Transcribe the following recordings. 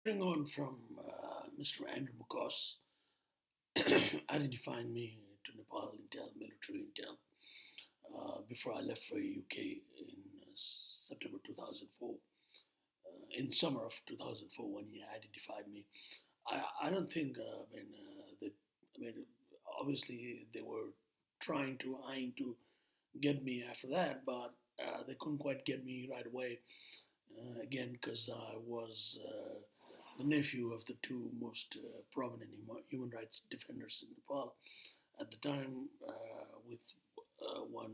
Following on from Mr. Andrew Mukos identifying me to Nepal Intel, military Intel, before I left for UK in September 2004. In summer of 2004, when he identified me, I don't think, that, I mean, obviously they were eyeing to get me after that, but they couldn't quite get me right away. Again, because I was the nephew of the two most prominent human rights defenders in Nepal at the time, with one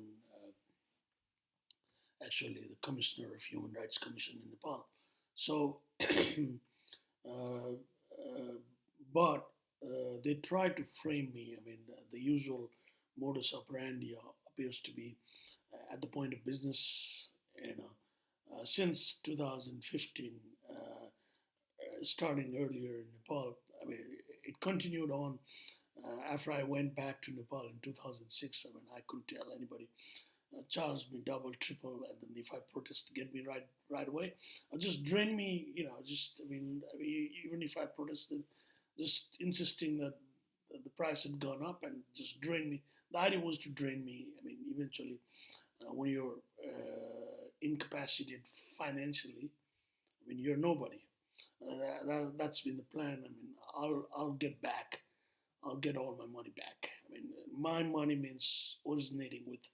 actually the commissioner of Human Rights Commission in Nepal. So, uh, but they tried to frame me. I mean, the usual modus operandi appears to be at the point of business. Since 2015, starting earlier in Nepal. I mean, it continued on after I went back to Nepal in 2006. I mean, I couldn't tell anybody. Charged me double, triple, and then if I protest, get me right away, or just drain me. Even if I protested, just insisting that the price had gone up and just drain me. The idea was to drain me. I mean, eventually, when you're incapacitated financially, I mean, you're nobody. That's been the plan. I mean, I'll get back. I'll get all my money back. I mean, my money means originating with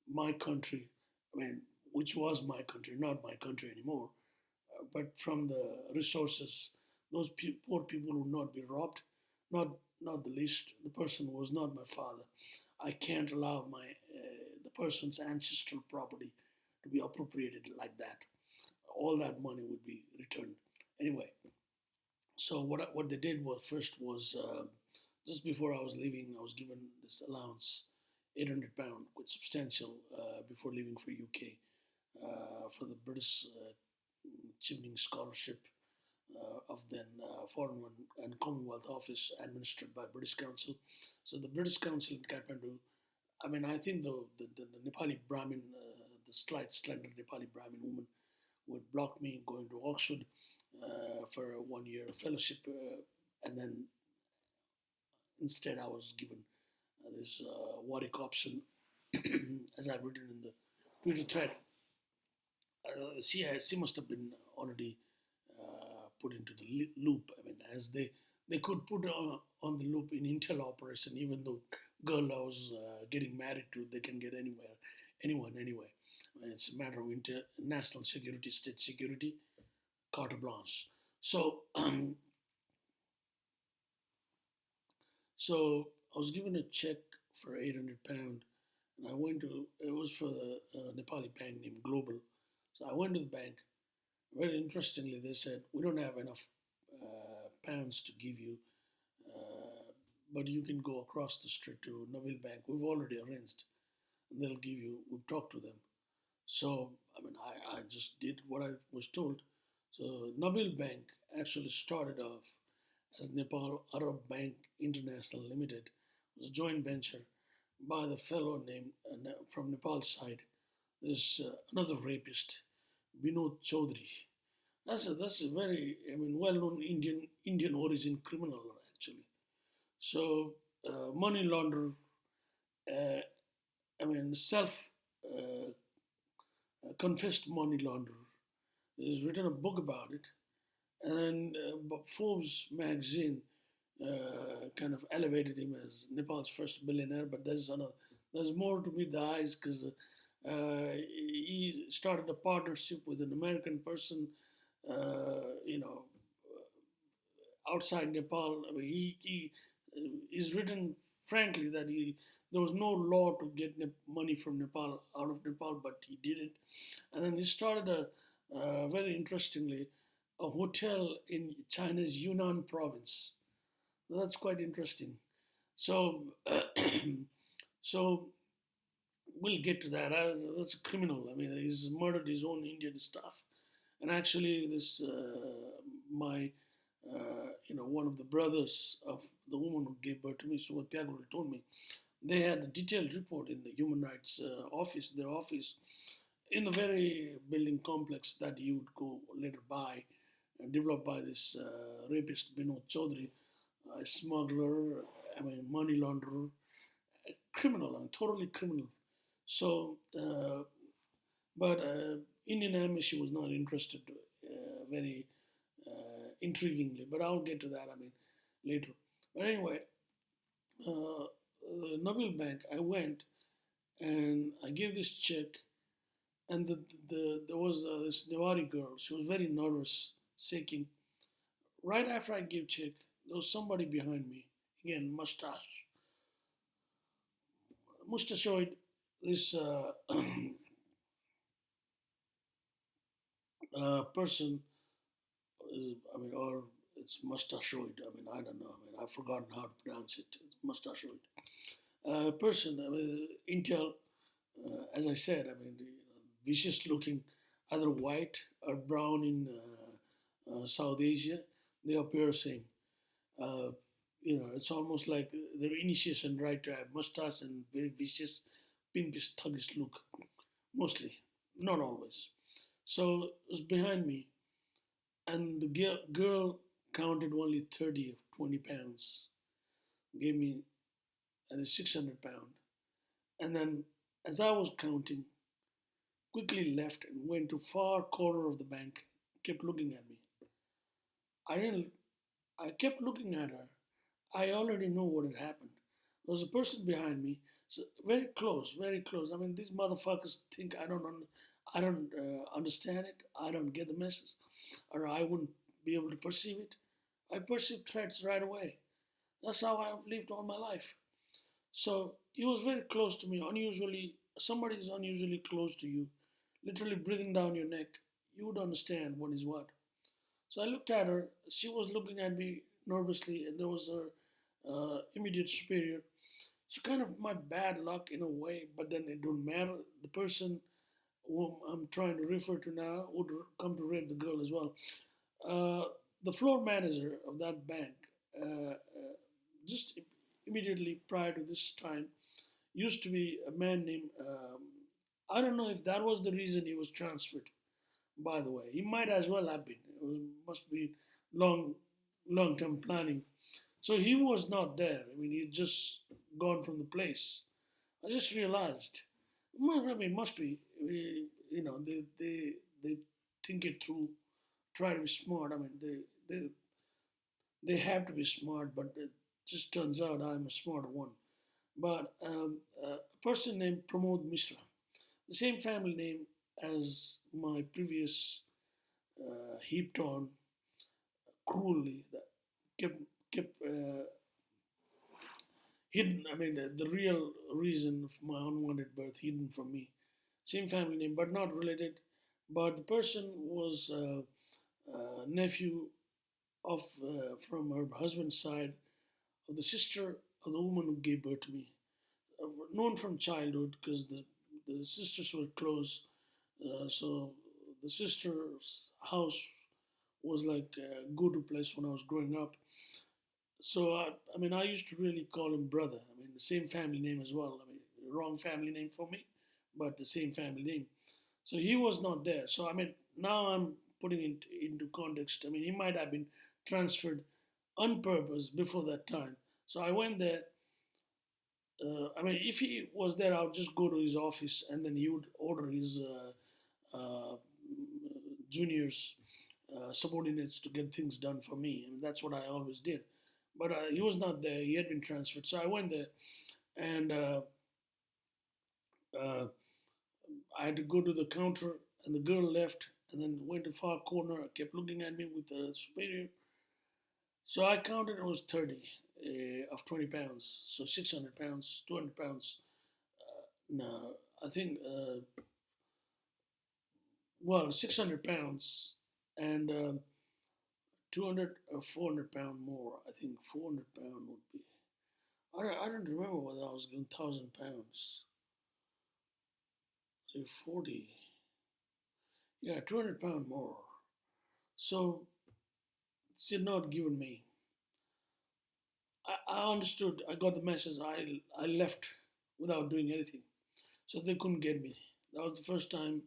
my country. I mean, which was my country, not my country anymore. But from the resources, those poor people would not be robbed. Not not the least. The person was not my father. I can't allow the person's ancestral property to be appropriated like that. All that money would be returned anyway. So what they did was first was just before I was leaving, I was given this allowance, £800, quite substantial, before leaving for UK, for the British Chimney Scholarship of then Foreign and Commonwealth Office administered by British Council. So the British Council in Kathmandu, I mean, I think the Nepali Brahmin, the slender Nepali Brahmin woman would block me going to Oxford for a 1 year fellowship, and then instead I was given this Warwick option, as I've written in the Twitter thread. She must have been already put into the loop. I mean, as they could put on the loop in Int'L operation, even though girl I was getting married to, they can get anyone anyway. It's a matter of national security, state security, carte blanche. So, so I was given a check for £800, and I went to. It was for the Nepali bank named Global. So I went to the bank. Very interestingly, they said we don't have enough pounds to give you, but you can go across the street to Nabil Bank. We've already arranged, and they'll give you. We've talked to them. So, I mean, I just did what I was told. So, Nabil Bank actually started off as Nepal Arab Bank International Limited. It was a joint venture by the fellow named from Nepal's side. There's another rapist, Binod Chaudhary. That's a very, I mean, well-known Indian origin criminal actually. So, money launderer, uh, I mean, self uh, confessed money launderer. He's written a book about it, and then Forbes magazine kind of elevated him as Nepal's first billionaire. But there's more to meet the eyes because he started a partnership with an American person, you know, outside Nepal. I mean, he's written frankly that there was no law to get money from Nepal out of Nepal, but he did it. And then he started very interestingly, a hotel in China's Yunnan province. That's quite interesting. So, so we'll get to that. That's a criminal. I mean, he's murdered his own Indian staff, and actually, this my one of the brothers of the woman who gave birth to me, Suvat Pyagul, told me they had a detailed report in the human rights office, their office, in the very building complex that you would go later buy developed by this rapist Binod Chaudhary, a smuggler, money launderer, a criminal, totally criminal. So, but Indian embassy was not interested very intriguingly. But I'll get to that. Later. But anyway, the Nabil Bank, I went and I gave this check, and there was this Newari girl. She was very nervous, shaking. Right after I gave check, there was somebody behind me. Again, mustachioed. This person, or it's mustachioed. I don't know. I've forgotten how to pronounce it. It's mustachioed. Person, Int'L, as I said, vicious looking, either white or brown in South Asia, they appear same. Uh, it's almost like their initiation right to have mustache and very vicious, pimpish, thuggish look, mostly, not always. So it was behind me, and the girl counted only 30 of 20 pounds, gave me 600 pound, and then as I was counting, quickly left and went to far corner of the bank, kept looking at me. I didn't. I kept looking at her. I already know what had happened. There was a person behind me, so very close, very close. These motherfuckers think I don't understand it. I don't get the message, or I wouldn't be able to perceive it. I perceive threats right away. That's how I've lived all my life. So he was very close to me. Unusually, somebody is unusually close to you, literally breathing down your neck. You would understand what is what. So I looked at her. She was looking at me nervously, and there was her immediate superior. So kind of my bad luck in a way, but then it don't matter. The person whom I'm trying to refer to now would come to rape the girl as well. The floor manager of that bank, just immediately prior to this time, used to be a man named. I don't know if that was the reason he was transferred. By the way, he might as well have been. Must be long, long-term planning. So he was not there. He'd just gone from the place. I just realized. Must be. They think it through, try to be smart. They have to be smart, but it just turns out I'm a smarter one. But a person named Pramod Mishra, the same family name as my previous heaped on cruelly, that kept hidden. The real reason of my unwanted birth hidden from me. Same family name, but not related. But the person was nephew of from her husband's side of the sister of the woman who gave birth to me. Known from childhood because the sisters were close. So the sister's house was like a go-to place when I was growing up. So I used to really call him brother. The same family name as well. Wrong family name for me, but the same family name. So he was not there. So now I'm putting it into context. He might have been transferred on purpose before that time. So I went there. If he was there, I would just go to his office and then he would order his juniors, subordinates to get things done for me. That's what I always did. But he was not there. He had been transferred. So I went there and uh, I had to go to the counter and the girl left and then went to far corner, kept looking at me with a superior. So I counted it was 30 of 20 pounds. So 600 pounds, 200 pounds. No, I think, 600 pounds and 200 or 400 pound more. I think 400 pound would be. I don't remember whether I was given 1,000 pounds. 40. Yeah, 200 pound more. So she had not given me. I understood. I got the message. I left without doing anything. So they couldn't get me. That was the first time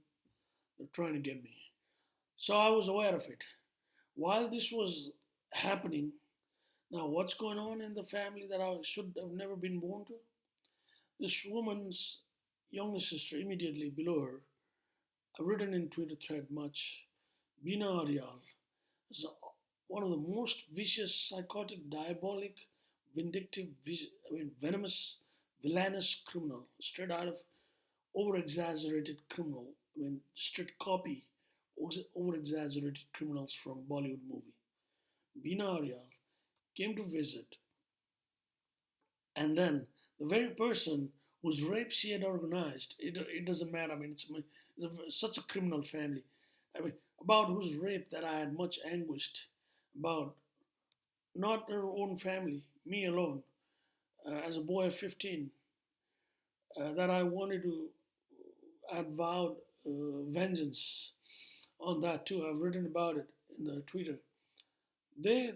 they're trying to get me. So I was aware of it. While this was happening, now what's going on in the family that I should have never been born to? This woman's younger sister immediately below her, written in Twitter thread much, Bina Aryal, is one of the most vicious, psychotic, diabolic, vindictive, venomous, villainous criminal, straight out of over-exaggerated criminal, straight copy, over-exaggerated criminals from Bollywood movie. Bina Aryal came to visit, and then the very person whose rape she had organized, it doesn't matter. It's such a criminal family. About whose rape that I had much anguished about, not her own family, me alone, as a boy of 15, that I wanted to, I had vowed vengeance on that too. I've written about it in the Twitter. They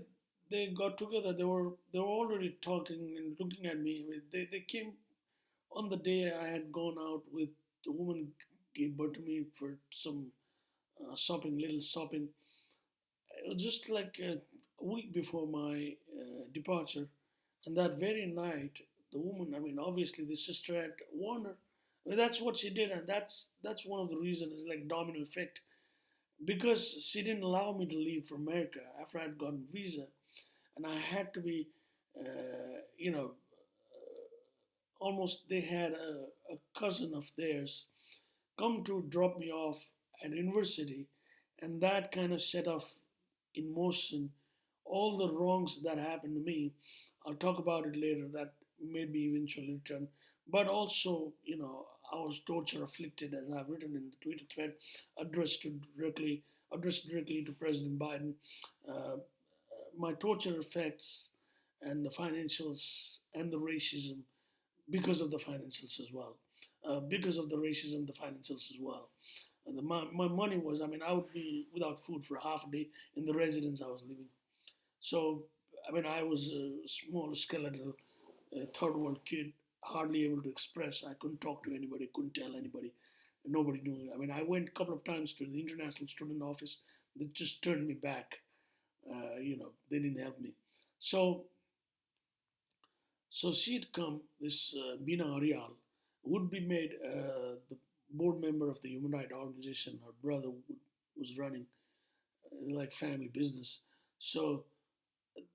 they got together. They were already talking and looking at me. They came on the day I had gone out with the woman gave birth to me for some shopping, little shopping. It was just like a week before my departure, and that very night, the woman. Obviously, the sister had warned her. That's what she did, and that's one of the reasons. It's like domino effect because she didn't allow me to leave for America after I had gotten visa, and I had to be, you know, almost they had a cousin of theirs come to drop me off at university, and that kind of set off in motion all the wrongs that happened to me. I'll talk about it later. That made me eventually return, but also, I was torture afflicted, as I've written in the Twitter thread, addressed to directly addressed directly to President Biden. Uh, my torture effects and the financials and the racism because of the financials as well. Because of the racism, the financials as well. And my money was, I would be without food for half a day in the residence I was living. So, I was a small, skeletal, third world kid, hardly able to express. I couldn't talk to anybody, couldn't tell anybody. Nobody knew. I went a couple of times to the International Student Office. They just turned me back. They didn't help me. So, so she'd come, this Bina Aryal, would be made the board member of the Human Rights Organization. Her brother was running like family business. So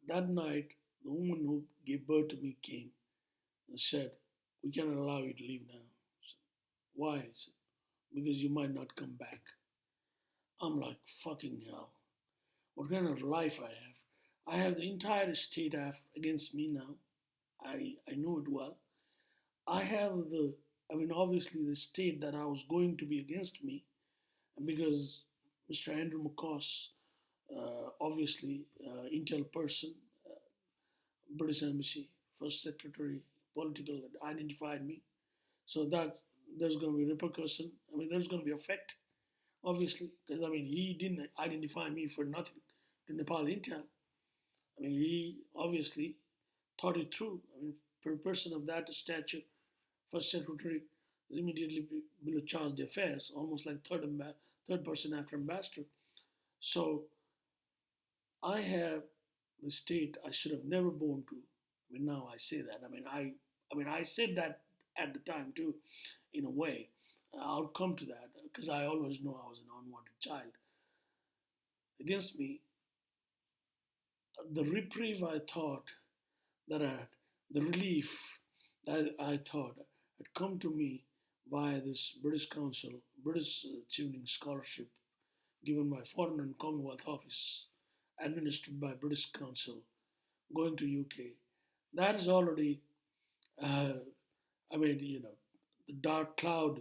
that night, the woman who gave birth to me came and said, "We cannot allow you to leave now." I said, "Why?" I said, "Because you might not come back." I'm like, fucking hell. What kind of life I have? I have the entire state against me now. I know it well. I have obviously the state that I was going to be against me because Mr. Andrew McCoss, obviously, Int'L person, British Embassy, First Secretary, political, identified me. So that there's going to be repercussion. There's going to be effect, obviously, because he didn't identify me for nothing to Nepal Intel. He obviously thought it through. For a person of that stature, first secretary is immediately below charge d'affaires, almost like third person after ambassador. So I have the state I should have never born to. Now I say that. I said that at the time too, in a way. I'll come to that because I always know I was an unwanted child. Against me, the reprieve I thought that I had, the relief that I thought had come to me via this British Council, British Tuning Scholarship given by Foreign and Commonwealth Office, administered by British Council, going to UK. That is already, uh, the dark cloud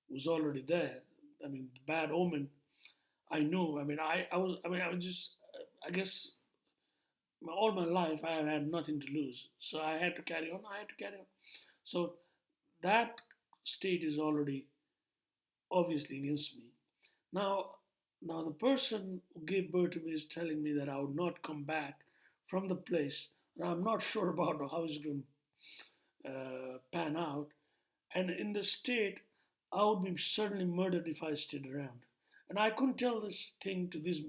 was already there. The bad omen. I knew. I was just. I guess all my life I have had nothing to lose, so I had to carry on. I had to carry on. So that state is already obviously against me. Now, now the person who gave birth to me is telling me that I would not come back from the place. And I'm not sure about how it's going to pan out. And in the state, I would be certainly murdered if I stayed around. And I couldn't tell this thing to this